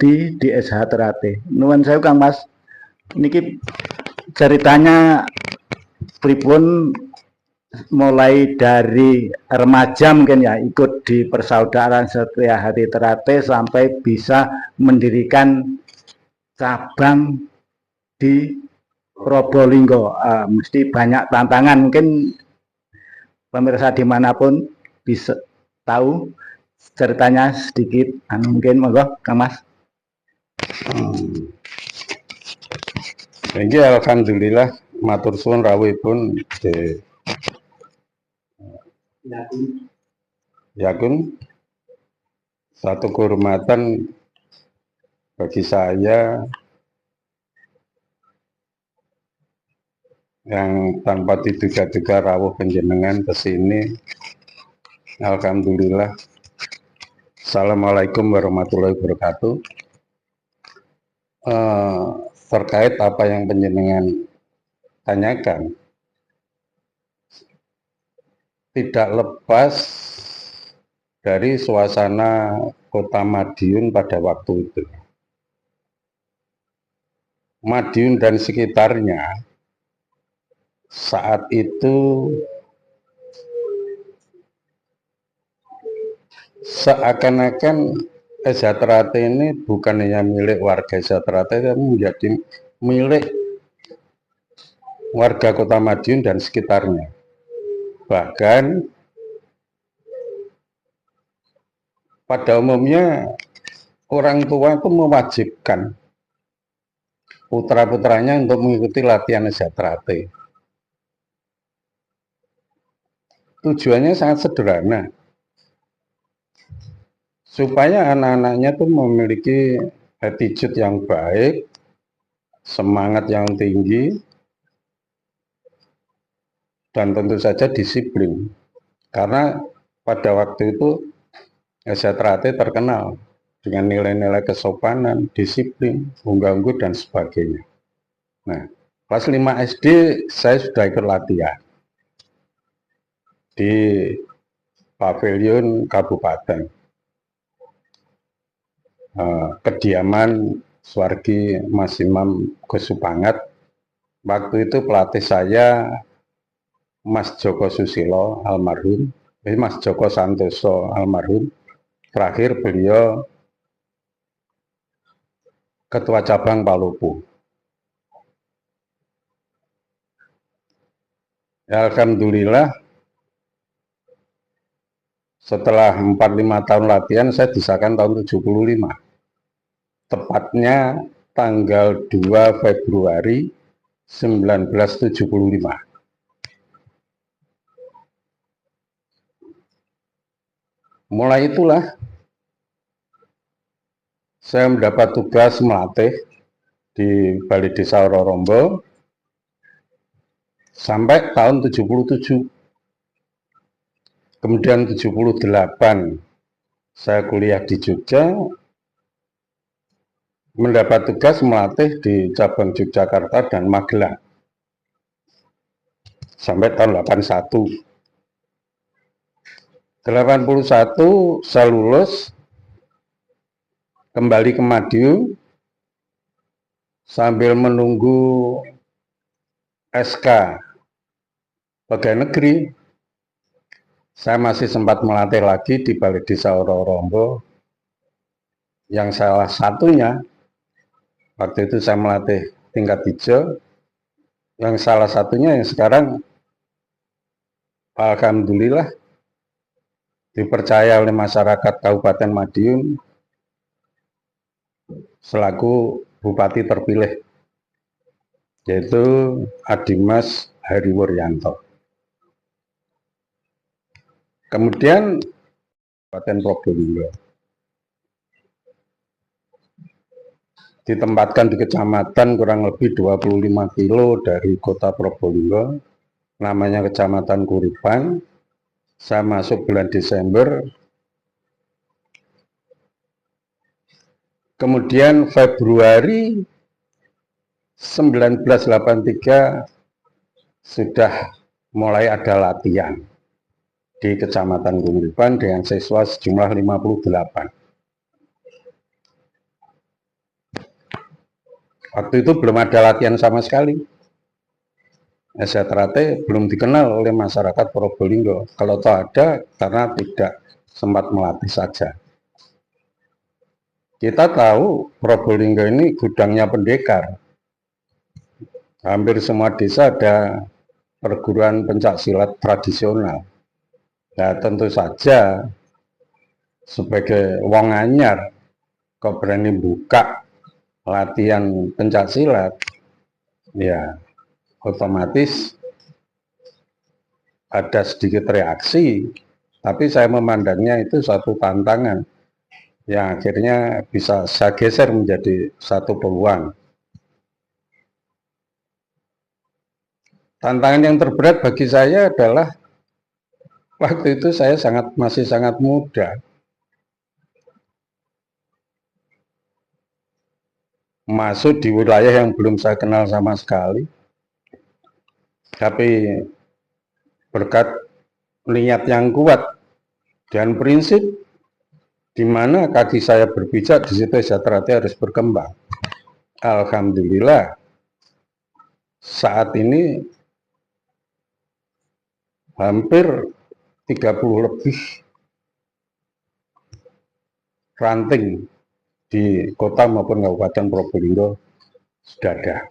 abdi di SH Terate. Nuwun sewu Kang Mas. Niki ceritanya pripun mulai dari remaja mungkin ya ikut di persaudaraan Setia Hati Terate sampai bisa mendirikan cabang di Probolinggo. Mesti banyak tantangan, mungkin pemirsa dimanapun bisa tahu ceritanya sedikit. Mungkin monggo Kang Mas. Ini alhamdulillah matur suwun rawuhipun Yakun, satu kehormatan bagi saya yang tanpa diduga-duga rawuh panjenengan ke sini. Alhamdulillah. Assalamualaikum warahmatullahi wabarakatuh. Terkait apa yang panjenengan tanyakan, tidak lepas dari suasana Kota Madiun pada waktu itu. Madiun dan sekitarnya saat itu seakan-akan SH Terate ini bukan hanya milik warga SH Terate, tapi menjadi milik warga Kota Madiun dan sekitarnya. Bahkan pada umumnya orang tua itu mewajibkan putra-putranya untuk mengikuti latihan SH Terate. Tujuannya sangat sederhana, supaya anak-anaknya tuh memiliki attitude yang baik, semangat yang tinggi, dan tentu saja disiplin. Karena pada waktu itu SH Terate terkenal dengan nilai-nilai kesopanan, disiplin, unggu-unggu, dan sebagainya. Nah, kelas 5 SD saya sudah ikut latihan di pavilion kabupaten, kediaman Swargi Mas Imam Gus Supangat. Waktu itu pelatih saya Mas Joko Susilo almarhum, Mas Joko Santoso almarhum. Terakhir beliau ketua cabang Palopo. Ya, alhamdulillah setelah 4-5 tahun latihan saya disahkan tahun 75. Tepatnya tanggal 2 Februari 1975. Mulai itulah saya mendapat tugas melatih di Balai Desa Rorombo sampai tahun 77. Kemudian 78 saya kuliah di Jogja, mendapat tugas melatih di cabang Yogyakarta dan Magelang sampai tahun 81. 81 saya lulus, kembali ke Madiun sambil menunggu SK pegawai negeri. Saya masih sempat melatih lagi di Balai Desa Rorombo, yang salah satunya waktu itu saya melatih tingkat hijau, yang salah satunya yang sekarang alhamdulillah dipercaya oleh masyarakat Kabupaten Madiun selaku Bupati terpilih, yaitu Adimas Hariwuryanto. Kemudian Kabupaten Probolinggo ditempatkan di kecamatan kurang lebih 25 kilo dari kota Probolinggo, namanya Kecamatan Kuripan. Saya masuk bulan Desember. Kemudian Februari 1983 sudah mulai ada latihan di Kecamatan Kuripan dengan siswa sejumlah 58. Waktu itu belum ada latihan sama sekali. Esetrate belum dikenal oleh masyarakat Probolinggo. Kalau toh ada, karena tidak sempat melatih saja. Kita tahu Probolinggo ini gudangnya pendekar. Hampir semua desa ada perguruan pencak silat tradisional. Nah, tentu saja sebagai wong anyar kok berani buka latihan pencak silat, ya otomatis ada sedikit reaksi, tapi saya memandangnya itu satu tantangan yang akhirnya bisa saya geser menjadi satu peluang. Tantangan yang terberat bagi saya adalah waktu itu saya masih sangat muda. Masuk di wilayah yang belum saya kenal sama sekali. Tapi berkat niat yang kuat dan prinsip di mana kaki saya berpijak, di situ Esetrate harus berkembang. Alhamdulillah saat ini hampir 30 lebih ranting di kota maupun Kabupaten Probolinggo sudah ada.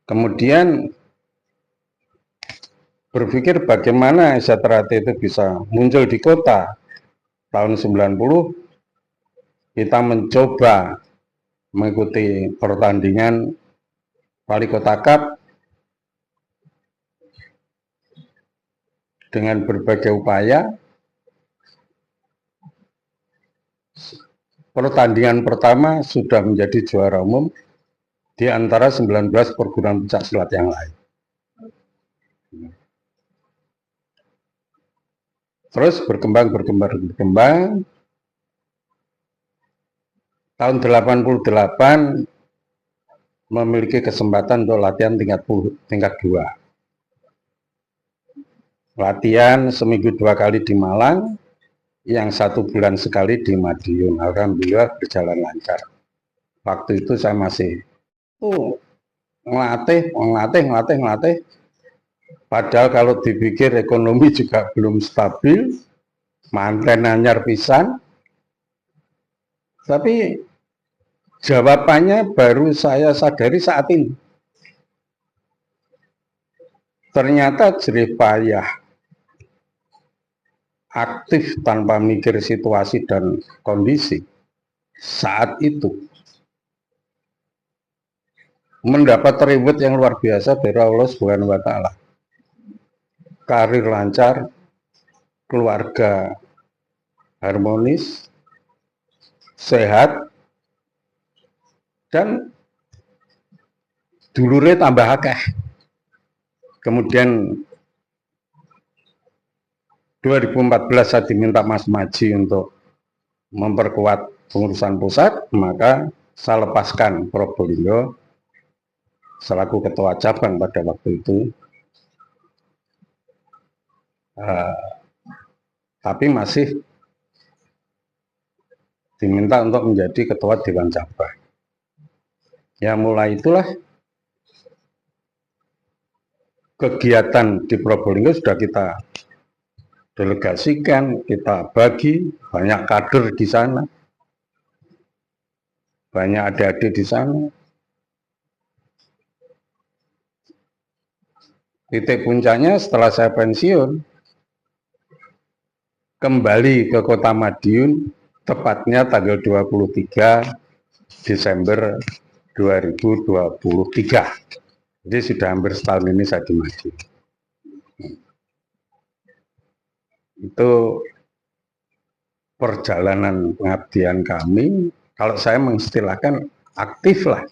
Kemudian berpikir bagaimana Esetrate itu bisa muncul di kota. Tahun 90 kita mencoba mengikuti pertandingan Wali Kota Cup dengan berbagai upaya. Pertandingan pertama sudah menjadi juara umum di antara 19 perguruan pencak silat yang lain. Terus berkembang. Tahun 88 memiliki kesempatan untuk latihan tingkat 2. Latihan seminggu 2 kali di Malang, yang 1 bulan sekali di Madiun. Alhamdulillah berjalan lancar. Waktu itu saya masih ngelatih. Padahal kalau dipikir ekonomi juga belum stabil, manten anyar pisan. Tapi jawabannya baru saya sadari saat ini. Ternyata jerih payah, aktif tanpa mikir situasi dan kondisi saat itu mendapat reward yang luar biasa dari Allah Subhanahu wa Ta'ala. Karir lancar, keluarga harmonis, sehat, dan dulure tambah akeh. Kemudian 2014 saya diminta Mas Maji untuk memperkuat pengurusan pusat, maka saya lepaskan Probolinggo selaku ketua cabang pada waktu itu. Tapi masih diminta untuk menjadi ketua Dewan Cabang. Ya mulai itulah kegiatan di Probolinggo sudah kita delegasikan, kita bagi, banyak kader di sana, banyak adik-adik di sana. Titik puncaknya setelah saya pensiun, kembali ke kota Madiun, tepatnya tanggal 23 Desember 2023. Jadi sudah hampir setahun ini saya di Madiun. Itu perjalanan pengabdian kami. Kalau saya mengistilahkan aktif lah,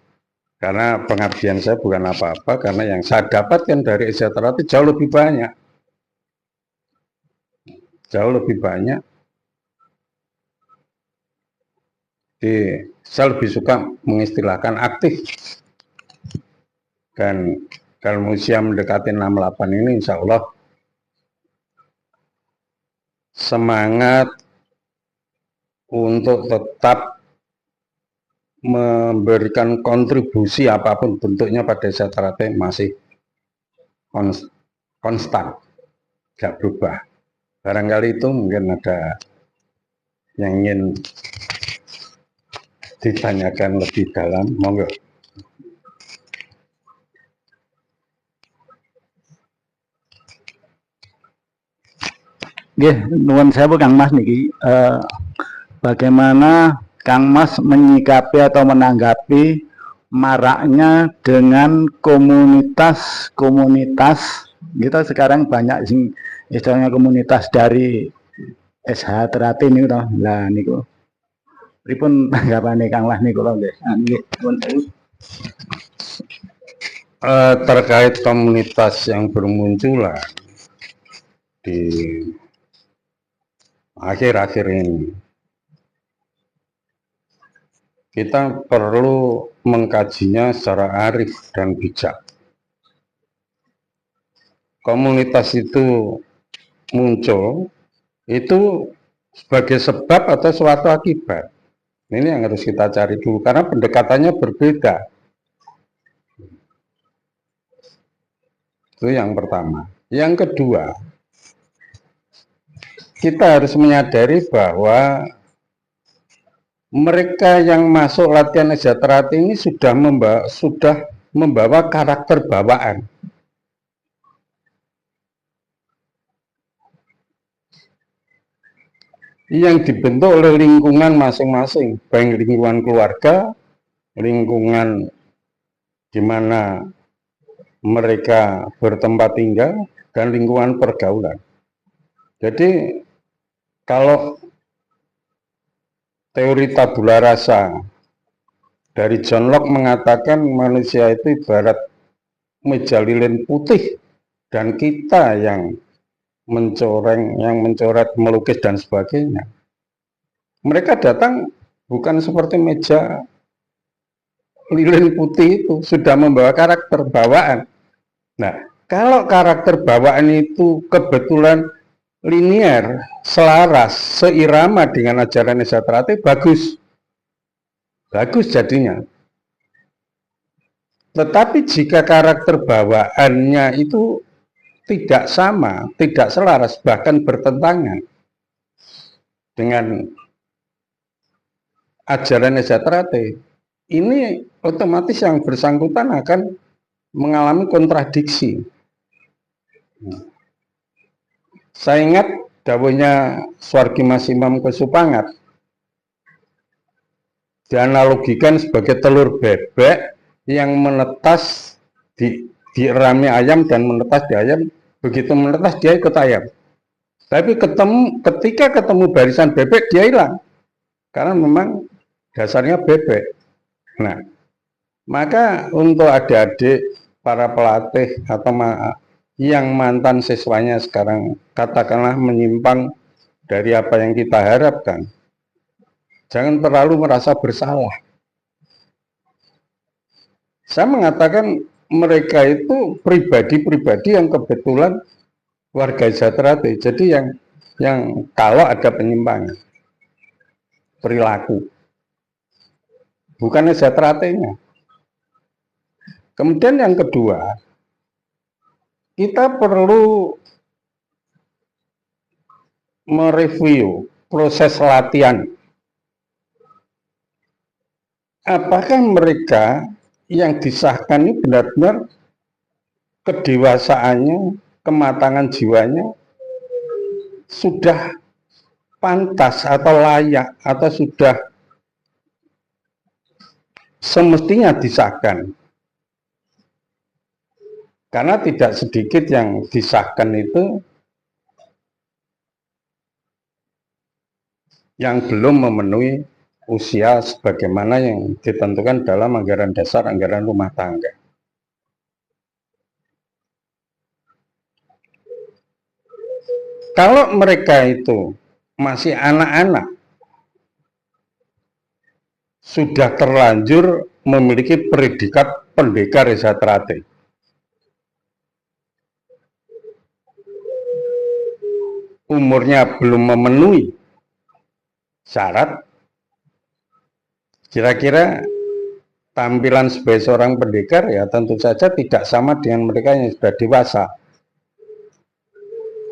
karena pengabdian saya bukan apa-apa, karena yang saya dapatkan dari Esetrate jauh lebih banyak. Jauh lebih banyak. Jadi saya lebih suka mengistilahkan aktif. Dan kalau usia mendekati 68 ini, insya Allah semangat untuk tetap memberikan kontribusi apapun bentuknya pada desa Ternate masih konstan, tidak berubah. Barangkali itu mungkin ada yang ingin ditanyakan lebih dalam, monggo. Nggih, nuwun sewu Kang Mas niki. Bagaimana Kang Mas menyikapi atau menanggapi maraknya dengan komunitas-komunitas kita sekarang banyak sing istilahnya komunitas dari SH Ternate niku to. Lah niku pripun tanggapane Kang Mas niku lho nggih. Nggih, nuwun sewu. Terkait komunitas yang bermunculan di akhir-akhir ini, kita perlu mengkajinya secara arif dan bijak. Komunitas itu muncul itu sebagai sebab atau suatu akibat. Ini yang harus kita cari dulu karena pendekatannya berbeda. Itu yang pertama. Yang kedua, kita harus menyadari bahwa mereka yang masuk latihan SH Ternate ini sudah membawa karakter bawaan. Yang dibentuk oleh lingkungan masing-masing, baik lingkungan keluarga, lingkungan di mana mereka bertempat tinggal, dan lingkungan pergaulan. Jadi kalau teori tabula rasa dari John Locke mengatakan manusia itu ibarat meja lilin putih dan kita yang mencoreng, yang mencoret, melukis dan sebagainya. Mereka datang bukan seperti meja lilin putih itu, sudah membawa karakter bawaan. Nah, kalau karakter bawaan itu kebetulan linier, selaras, seirama dengan ajaran SH Ternate, bagus. Bagus jadinya. Tetapi jika karakter bawaannya itu tidak sama, tidak selaras, bahkan bertentangan dengan ajaran SH Ternate, ini otomatis yang bersangkutan akan mengalami kontradiksi. Saya ingat dawuhnya Swargi Mas Imam Kesupangat, dianalogikan sebagai telur bebek yang menetas di rame ayam dan menetas di ayam, begitu menetas dia ikut ayam. Tapi ketika ketemu barisan bebek dia hilang, karena memang dasarnya bebek. Nah, maka untuk adik-adik para pelatih atau yang mantan siswanya sekarang katakanlah menyimpang dari apa yang kita harapkan, jangan terlalu merasa bersalah. Saya mengatakan mereka itu pribadi-pribadi yang kebetulan warga SH Ternate. Jadi yang kalau ada penyimpangan perilaku, bukan SH Ternate-nya. Kemudian yang kedua, kita perlu mereview proses latihan. Apakah mereka yang disahkan ini benar-benar kedewasaannya, kematangan jiwanya sudah pantas atau layak atau sudah semestinya disahkan. Karena tidak sedikit yang disahkan itu yang belum memenuhi usia sebagaimana yang ditentukan dalam anggaran dasar anggaran rumah tangga. Kalau mereka itu masih anak-anak, sudah terlanjur memiliki predikat pendekar SH Ternate, umurnya belum memenuhi syarat, Kira-kira tampilan sebagai seorang pendekar ya tentu saja tidak sama dengan mereka yang sudah dewasa.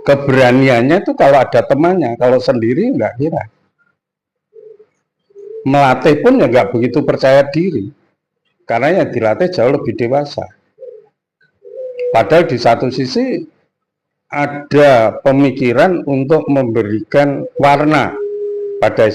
Keberaniannya itu kalau ada temannya, kalau sendiri enggak kira. Melatih pun ya enggak begitu percaya diri, karena yang dilatih jauh lebih dewasa. Padahal di satu sisi ada pemikiran untuk memberikan warna pada